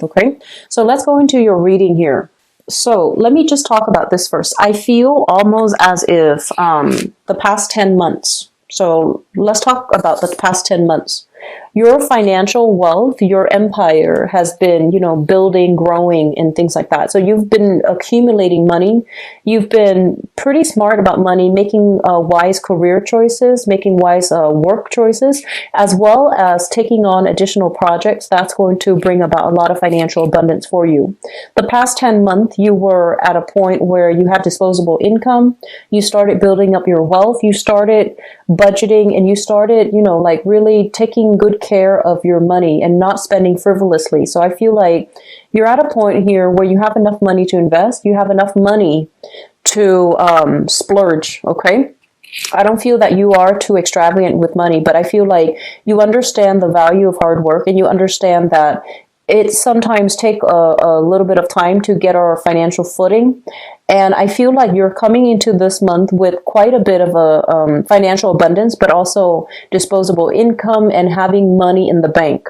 Okay, so let's go into your reading here. So let me just talk about this first. I feel almost as if the past 10 months. So let's talk about the past 10 months. Your financial wealth, your empire has been, building, growing, and things like that. So you've been accumulating money. You've been pretty smart about money, making wise career choices, making wise work choices, as well as taking on additional projects. That's going to bring about a lot of financial abundance for you. The past 10 months, you were at a point where you had disposable income. You started building up your wealth. You started budgeting, and you started, really taking good care of your money and not spending frivolously. So I feel like you're at a point here where you have enough money to invest. You have enough money to splurge. Okay. I don't feel that you are too extravagant with money, but I feel like you understand the value of hard work, and you understand that it sometimes take a little bit of time to get our financial footing. And I feel like you're coming into this month with quite a bit of a financial abundance, but also disposable income and having money in the bank.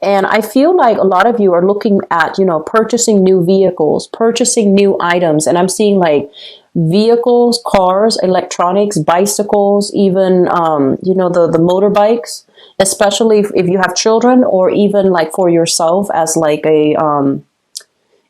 And I feel like a lot of you are looking at, purchasing new vehicles, purchasing new items. And I'm seeing like vehicles, cars, electronics, bicycles, even, the motorbikes, especially if you have children, or even like for yourself as like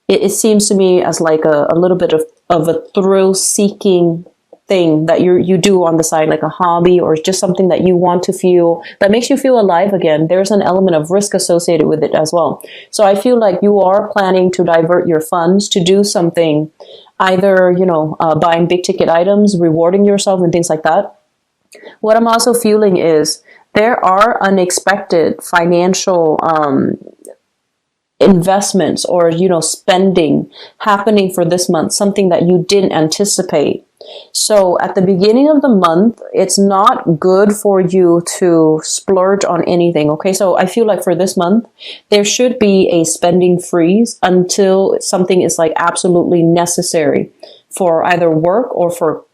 it seems to me as like a little bit of a thrill seeking thing that you do on the side, like a hobby, or just something that you want to feel, that makes you feel alive again. There's an element of risk associated with it as well. So I feel like you are planning to divert your funds to do something, either, buying big ticket items, rewarding yourself and things like that. What I'm also feeling is there are unexpected financial investments, or spending happening for this month, something that you didn't anticipate. So at the beginning of the month, it's not good for you to splurge on anything. Okay, so I feel like for this month, there should be a spending freeze until something is like absolutely necessary for either work or for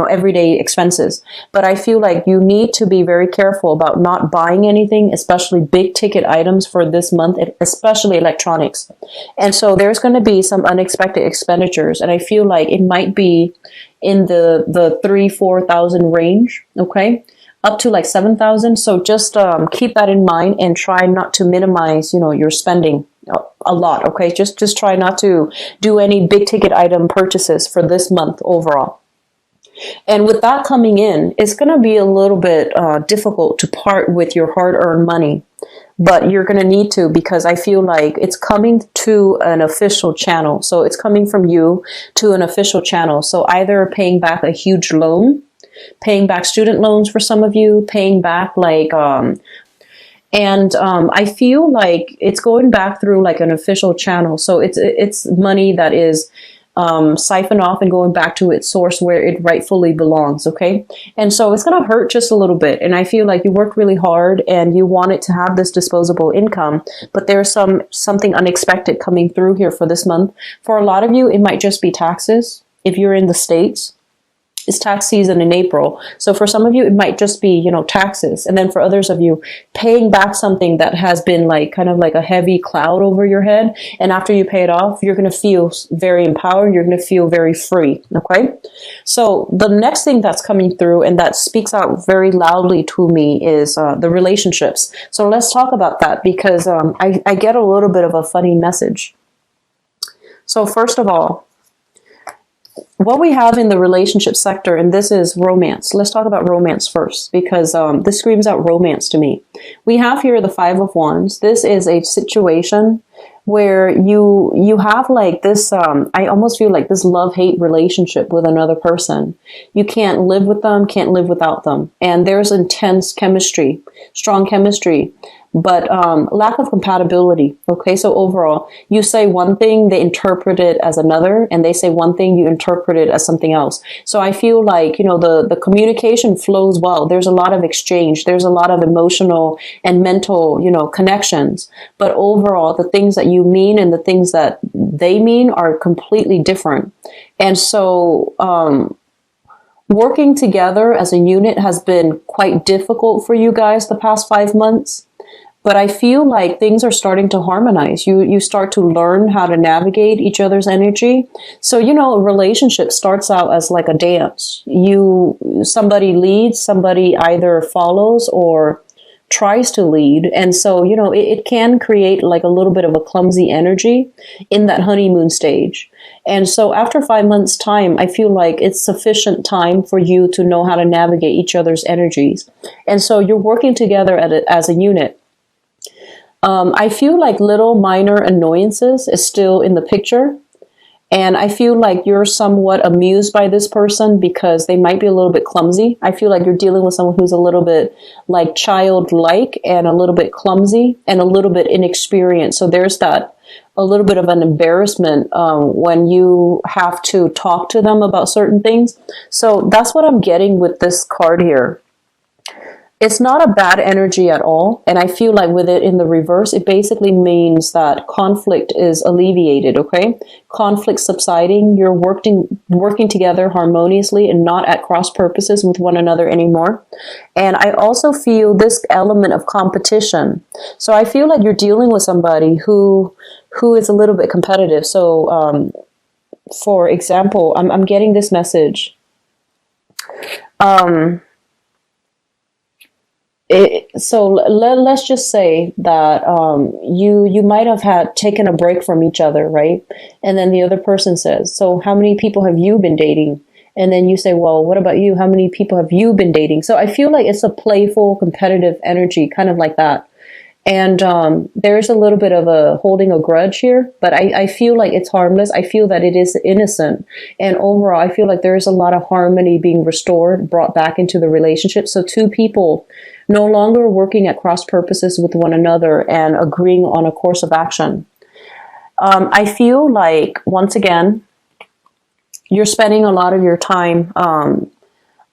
everyday expenses. But I feel like you need to be very careful about not buying anything, especially big ticket items for this month, especially electronics. And so there's going to be some unexpected expenditures, and I feel like it might be in the 3,000-4,000 range. Okay, up to like 7,000. So just keep that in mind and try not to minimize, your spending a lot. Okay, just try not to do any big ticket item purchases for this month overall. And with that coming in, it's going to be a little bit difficult to part with your hard-earned money, but you're going to need to, because I feel like it's coming to an official channel. So it's coming from you to an official channel. So either paying back a huge loan, paying back student loans for some of you, paying back like I feel like it's going back through like an official channel. So it's money that is siphoned off and going back to its source where it rightfully belongs. Okay. And so it's going to hurt just a little bit. And I feel like you worked really hard and you wanted to have this disposable income, but there's something unexpected coming through here for this month. For a lot of you, it might just be taxes. If you're in the States, it's tax season in April. So for some of you, it might just be, taxes. And then for others of you, paying back something that has been like kind of like a heavy cloud over your head. And after you pay it off, you're going to feel very empowered. You're going to feel very free. Okay. So the next thing that's coming through and that speaks out very loudly to me is the relationships. So let's talk about that, because I get a little bit of a funny message. So first of all, what we have in the relationship sector, and this is romance. Let's talk about romance first, because this screams out romance to me. We have here the Five of Wands. This is a situation where you have like this, I almost feel like this love-hate relationship with another person. You can't live with them, can't live without them. And there's intense chemistry, strong chemistry, but lack of compatibility. Okay, so overall, you say one thing, they interpret it as another, and they say one thing, you interpret it as something else. So I feel like, the communication flows well. There's a lot of exchange. There's a lot of emotional and mental, connections. But overall, the things that you mean and the things that they mean are completely different. And so, working together as a unit has been quite difficult for you guys the past 5 months. but I feel like things are starting to harmonize. You start to learn how to navigate each other's energy. So, a relationship starts out as like a dance. Somebody leads, somebody either follows or tries to lead. And so, it can create like a little bit of a clumsy energy in that honeymoon stage. And so after 5 months' time, I feel like it's sufficient time for you to know how to navigate each other's energies. And so you're working together as a unit. I feel like little minor annoyances is still in the picture. And I feel like you're somewhat amused by this person because they might be a little bit clumsy. I feel like you're dealing with someone who's a little bit like childlike and a little bit clumsy and a little bit inexperienced. So there's a little bit of an embarrassment when you have to talk to them about certain things. So that's what I'm getting with this card here. It's not a bad energy at all. And I feel like with it in the reverse, it basically means that conflict is alleviated, okay? Conflict subsiding, you're working together harmoniously and not at cross purposes with one another anymore. And I also feel this element of competition. So I feel like you're dealing with somebody who is a little bit competitive. So, for example, I'm getting this message. Let's just say that you might have had taken a break from each other, right? And then the other person says, so how many people have you been dating? And then you say, well, what about you? How many people have you been dating? So I feel like it's a playful, competitive energy, kind of like that. And there's a little bit of a holding a grudge here, but I feel like it's harmless. I feel that it is innocent. And overall, I feel like there is a lot of harmony being restored, brought back into the relationship. So two people no longer working at cross purposes with one another and agreeing on a course of action. I feel like, once again, you're spending a lot of your time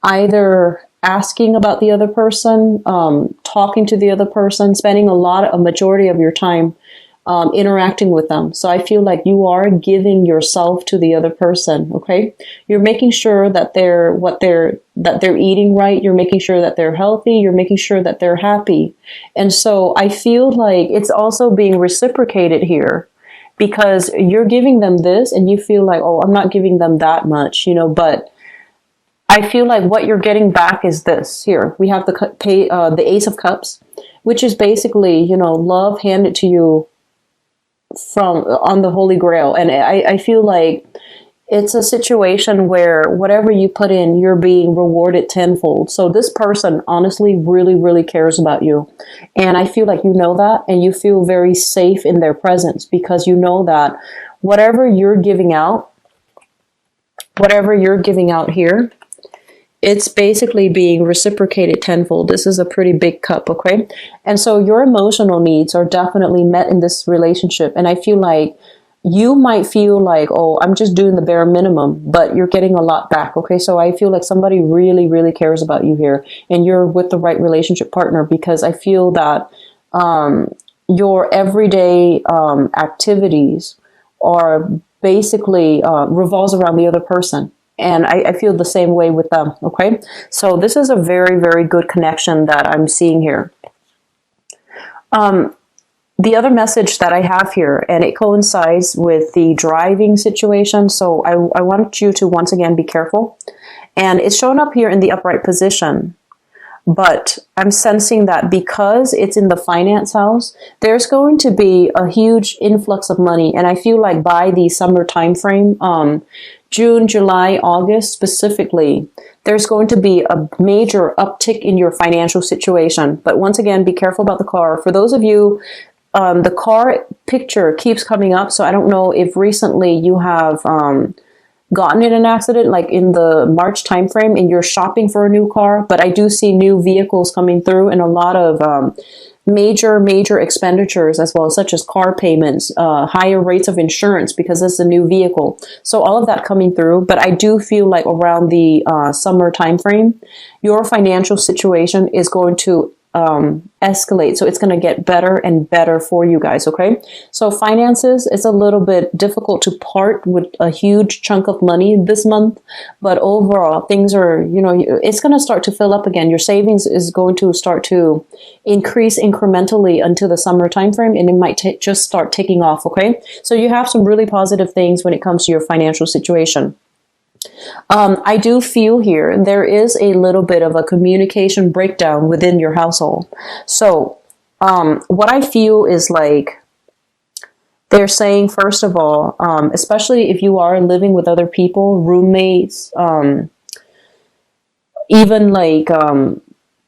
either asking about the other person, talking to the other person, spending a majority of your time interacting with them. So I feel like you are giving yourself to the other person. Okay, you're making sure that they're eating right. You're making sure that they're healthy. You're making sure that they're happy. And so I feel like it's also being reciprocated here, because you're giving them this and you feel like, oh, I'm not giving them that much, but I feel like what you're getting back is this. Here we have the Ace of Cups, which is basically, love handed to you on the Holy Grail. And I feel like it's a situation where whatever you put in, you're being rewarded tenfold. So this person honestly really, really cares about you. And I feel like you know that, and you feel very safe in their presence, because you know that whatever you're giving out here, it's basically being reciprocated tenfold. This is a pretty big cup, okay? And so your emotional needs are definitely met in this relationship. And I feel like you might feel like, oh, I'm just doing the bare minimum, but you're getting a lot back, okay? So I feel like somebody really, really cares about you here, and you're with the right relationship partner, because I feel that your everyday activities are basically revolves around the other person. And I feel the same way with them, okay? So this is a very, very good connection that I'm seeing here. The other message that I have here, and it coincides with the driving situation, so I want you to once again be careful. And it's shown up here in the upright position. But I'm sensing that because it's in the finance house, there's going to be a huge influx of money. And I feel like by the summer time frame, June, July, August specifically, there's going to be a major uptick in your financial situation. But once again, be careful about the car. For those of you, the car picture keeps coming up. So I don't know if recently you have gotten in an accident, like in the March timeframe, and you're shopping for a new car. But I do see new vehicles coming through, and a lot of major expenditures as well, such as car payments, higher rates of insurance because it's a new vehicle. So all of that coming through. But I do feel like around the summer timeframe, your financial situation is going to escalate. So it's going to get better and better for you guys. Okay. So finances, it's a little bit difficult to part with a huge chunk of money this month, but overall things are, it's going to start to fill up again. Your savings is going to start to increase incrementally until the summer time frame, and it might just start taking off. Okay. So you have some really positive things when it comes to your financial situation. I do feel here there is a little bit of a communication breakdown within your household. So, what I feel is like they're saying, first of all, especially if you are living with other people, roommates, even like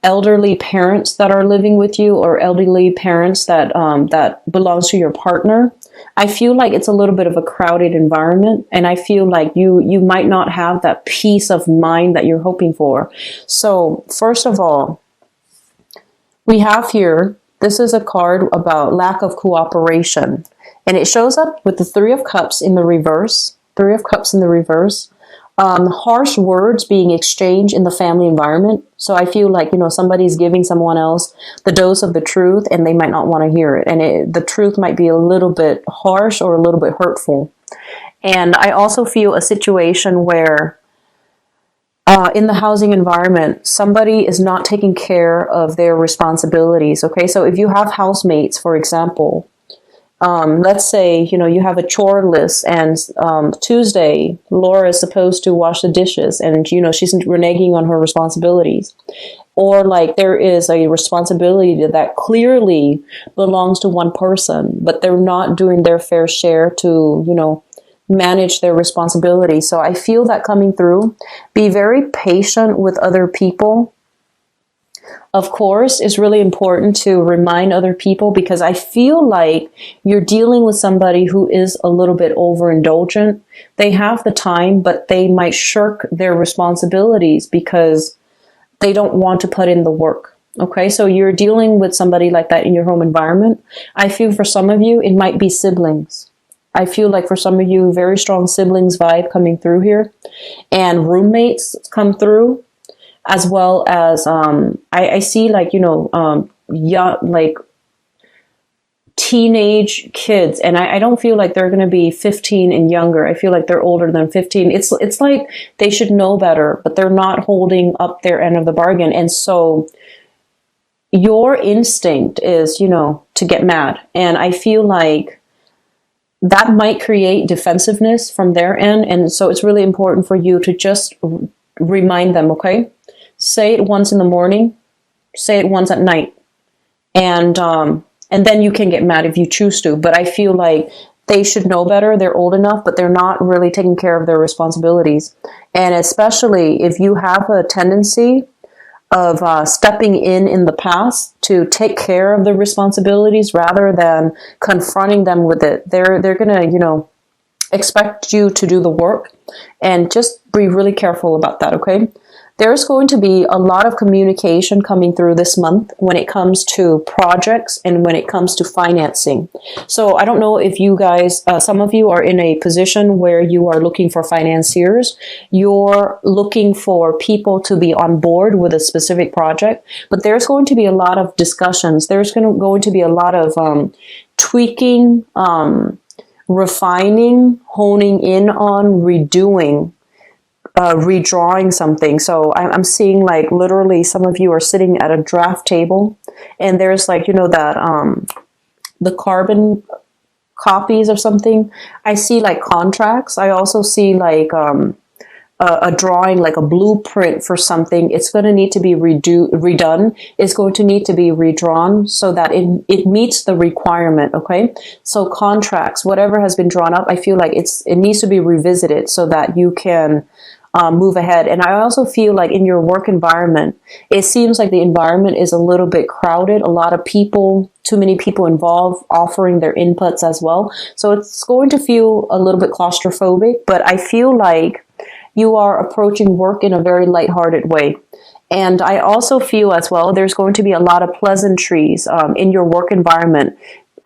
elderly parents that are living with you, or elderly parents that that belongs to your partner. I feel like it's a little bit of a crowded environment, and I feel like you might not have that peace of mind that you're hoping for. So first of all, we have here, this is a card about lack of cooperation, and it shows up with the Three of Cups in the reverse. Three of Cups in the reverse. Harsh words being exchanged in the family environment. So I feel like, somebody's giving someone else the dose of the truth, and they might not want to hear it. And the truth might be a little bit harsh or a little bit hurtful. And I also feel a situation where in the housing environment, somebody is not taking care of their responsibilities. Okay, so if you have housemates, for example, let's say, you have a chore list, and Tuesday, Laura is supposed to wash the dishes, and, she's reneging on her responsibilities. Or like there is a responsibility that clearly belongs to one person, but they're not doing their fair share to, manage their responsibility. So I feel that coming through. Be very patient with other people. Of course, it's really important to remind other people, because I feel like you're dealing with somebody who is a little bit overindulgent. They have the time, but they might shirk their responsibilities because they don't want to put in the work. Okay, so you're dealing with somebody like that in your home environment. I feel for some of you, it might be siblings. I feel like for some of you, very strong siblings vibe coming through here, and roommates come through. As well as, I see like, young, like teenage kids. And I don't feel like they're going to be 15 and younger. I feel like they're older than 15. It's like they should know better, but they're not holding up their end of the bargain. And so your instinct is, to get mad. And I feel like that might create defensiveness from their end. And so it's really important for you to just remind them, okay? Say it once in the morning, say it once at night, and then you can get mad if you choose to. But I feel like they should know better. They're old enough, but they're not really taking care of their responsibilities. And especially if you have a tendency of stepping in the past to take care of the responsibilities rather than confronting them with it, they're gonna expect you to do the work, and just be really careful about that. Okay. There's going to be a lot of communication coming through this month when it comes to projects and when it comes to financing. So I don't know if you guys, some of you are in a position where you are looking for financiers. You're looking for people to be on board with a specific project, but there's going to be a lot of discussions. There's going to be a lot of tweaking, refining, honing in on, redoing, redrawing something. So I'm seeing like literally some of you are sitting at a draft table, and there's like, that the carbon copies of something. I see like contracts. I also see like a drawing, like a blueprint for something. It's going to need to be redone. It's going to need to be redrawn so that it meets the requirement. Okay. So contracts, whatever has been drawn up, I feel like it needs to be revisited so that you can move ahead. And I also feel like in your work environment, it seems like the environment is a little bit crowded. A lot of people, too many people involved, offering their inputs as well. So it's going to feel a little bit claustrophobic, but I feel like you are approaching work in a very lighthearted way. And I also feel as well, there's going to be a lot of pleasantries in your work environment.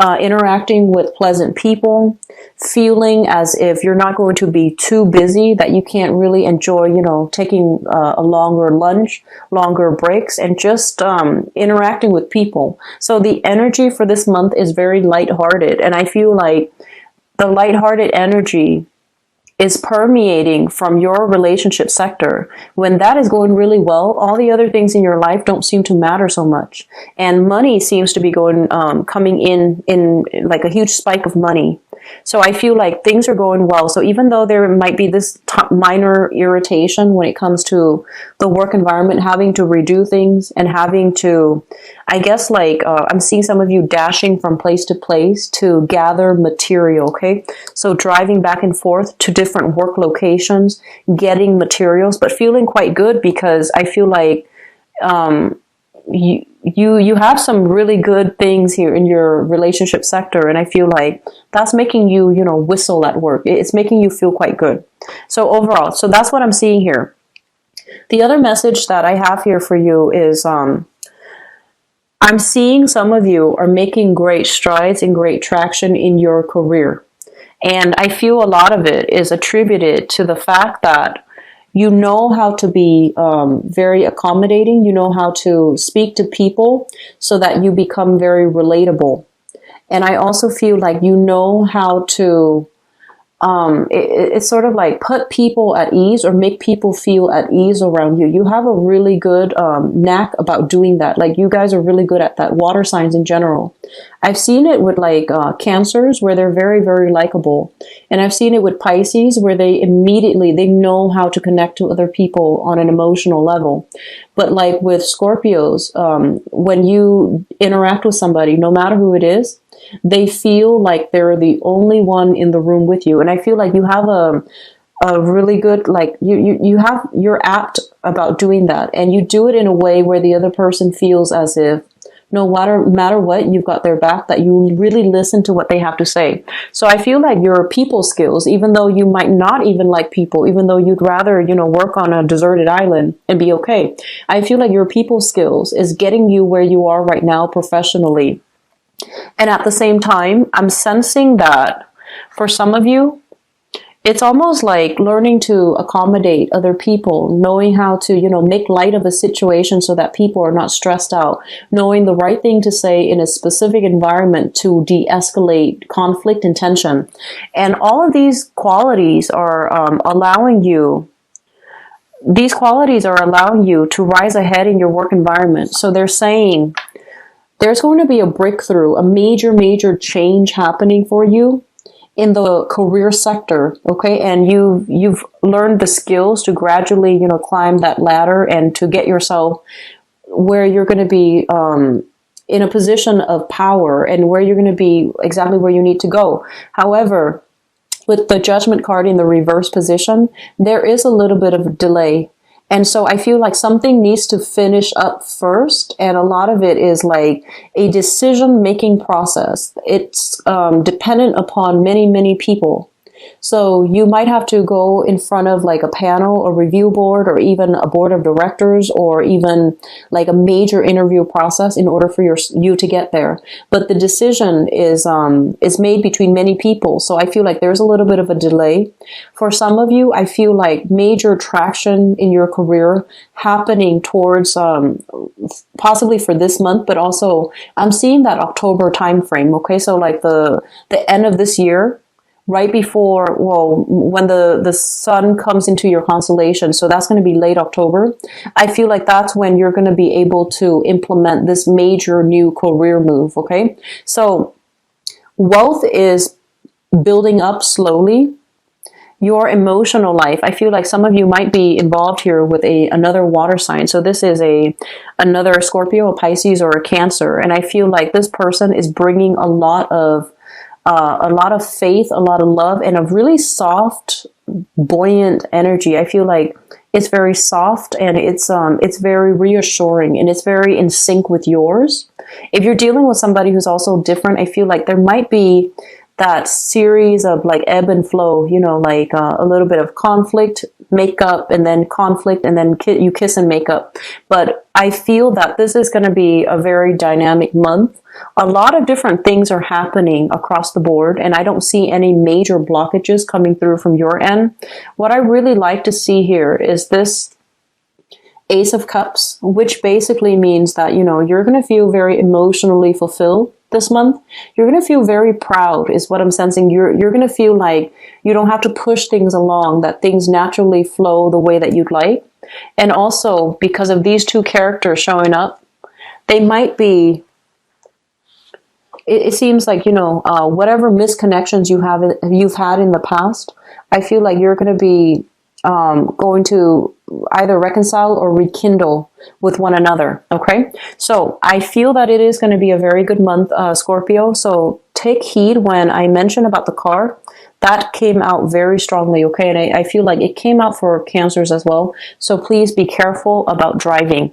interacting with pleasant people, feeling as if you're not going to be too busy that you can't really enjoy, taking a longer lunch, longer breaks, and just interacting with people. So the energy for this month is very lighthearted, and I feel like the lighthearted energy is permeating from your relationship sector. When that is going really well, all the other things in your life don't seem to matter so much. And money seems to be coming in like a huge spike of money. So I feel like things are going well. So even though there might be this minor irritation when it comes to the work environment, having to redo things and having to, I guess, I'm seeing some of you dashing from place to place to gather material, okay? So driving back and forth to different work locations, getting materials, but feeling quite good because I feel like you have some really good things here in your relationship sector, and I feel like that's making you, whistle at work. It's making you feel quite good. So overall, so that's what I'm seeing here. The other message that I have here for you is I'm seeing some of you are making great strides and great traction in your career. And I feel a lot of it is attributed to the fact that you know how to be very accommodating. You know how to speak to people so that you become very relatable. And I also feel like you know how to, it's sort of like put people at ease or make people feel at ease around you. You have a really good knack about doing that. Like you guys are really good at that, water signs in general. I've seen it with Cancers where they're very, very likable. And I've seen it with Pisces where they know how to connect to other people on an emotional level. But like with Scorpios, when you interact with somebody, no matter who it is, they feel like they're the only one in the room with you. And I feel like you have a really good, you're apt about doing that. And you do it in a way where the other person feels as if no matter what, you've got their back, that you really listen to what they have to say. So I feel like your people skills, even though you might not even like people, even though you'd rather, work on a deserted island and be okay, I feel like your people skills is getting you where you are right now professionally. And at the same time, I'm sensing that for some of you, it's almost like learning to accommodate other people, knowing how to, make light of a situation so that people are not stressed out, knowing the right thing to say in a specific environment to de-escalate conflict and tension. And all of these qualities are allowing you to rise ahead in your work environment. So they're saying there's going to be a breakthrough, a major, major change happening for you in the career sector, okay? And you've learned the skills to gradually, climb that ladder and to get yourself where you're going to be in a position of power and where you're going to be exactly where you need to go. However, with the Judgment card in the reverse position, there is a little bit of a delay. And so I feel like something needs to finish up first. And a lot of it is like a decision-making process. It's dependent upon many, many people. So you might have to go in front of like a panel, a review board, or even a board of directors, or even like a major interview process in order for you to get there. But the decision is made between many people. So I feel like there's a little bit of a delay. For some of you, I feel like major traction in your career happening towards possibly for this month, but also I'm seeing that October time frame. Okay, so like the end of this year, right before, when the sun comes into your constellation. So that's going to be late October. I feel like that's when you're going to be able to implement this major new career move. Okay. So wealth is building up slowly. Your emotional life, I feel like some of you might be involved here with another water sign. So this is another Scorpio, a Pisces, or a Cancer. And I feel like this person is bringing a lot of faith, a lot of love, and a really soft, buoyant energy. I feel like it's very soft and it's very reassuring and it's very in sync with yours. If you're dealing with somebody who's also different, I feel like there might be that series of like ebb and flow, you know, like a little bit of conflict, make up, and then conflict, and then you kiss and make up. But I feel that this is going to be a very dynamic month. A lot of different things are happening across the board, and I don't see any major blockages coming through from your end. What I really like to see here is this Ace of Cups, which basically means that, you know, you're going to feel very emotionally fulfilled this month. You're going to feel very proud is what I'm sensing. You're going to feel like you don't have to push things along, that things naturally flow the way that you'd like. And also because of these two characters showing up, they might be, it seems like, you know, whatever misconnections you've had in the past, I feel like you're going to be going to either reconcile or rekindle with one another. Okay, so I feel that it is going to be a very good month, Scorpio. So take heed when I mentioned about the car. That came out very strongly. Okay, and I feel like it came out for Cancers as well. So please be careful about driving.